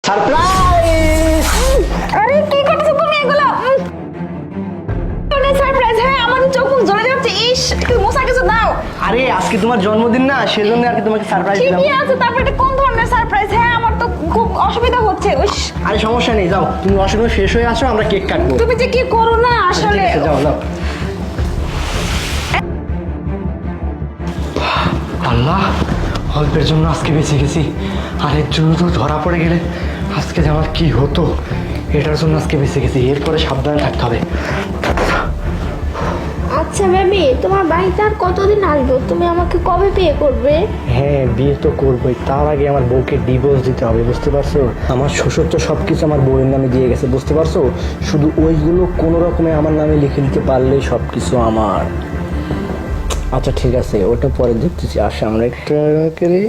Surprise! আরে কি করছো তুমি এগুলো? সারপ্রাইজ! হ্যাঁ আমাদের চোখ মুখ জ্বলে যাচ্ছে। ইস, একটু মশা কিছু দাও। আরে আজকে তোমার জন্মদিন না, সেজন্য আর কি তোমাকে সারপ্রাইজ দিলাম। ঠিকই আছে, তারপর এটা কোন ধরনের সারপ্রাইজ? হ্যাঁ আমার তো খুব অসুবিধা হচ্ছে। ইস, আরে সমস্যা নেই, যাও তুমি ওয়াশরুমে ফ্রেশ হয়ে আসো, আমরা কেক কাটবো। তুমি যে কি করো না আচ্ছা, ঠিক আসলে। আছে, যাও যাও। আল্লাহ, অল্পের জন্য আজকে বেঁচে গেছি, আর এর জন্য তো ধরা পড়ে গেলে আজকে যে আমার কি হতো। এটার জন্য আজকে বেঁচে গেছি, এরপরে সাবধানে থাকতে হবে। আচ্ছা বেবি, তোমার বাড়িতে আর কতদিন আসবো? তুমি আমাকে কবে বিয়ে করবে? হ্যাঁ, বিয়ে তো করবোই, তার আগে আমার বউকে ডিভোর্স দিতে হবে, বুঝতে পারছো? আমার শ্বশুর তো সব কিছু আমার বউয়ের নামে দিয়ে গেছে, বুঝতে পারছো? শুধু ওইগুলো কোনো রকমে আমার নামে লিখে দিতে পারলেই সব কিছু আমার। আচ্ছা ঠিক আছে, ওটা পরে দেখতেছি। আসে আমরা একটা করে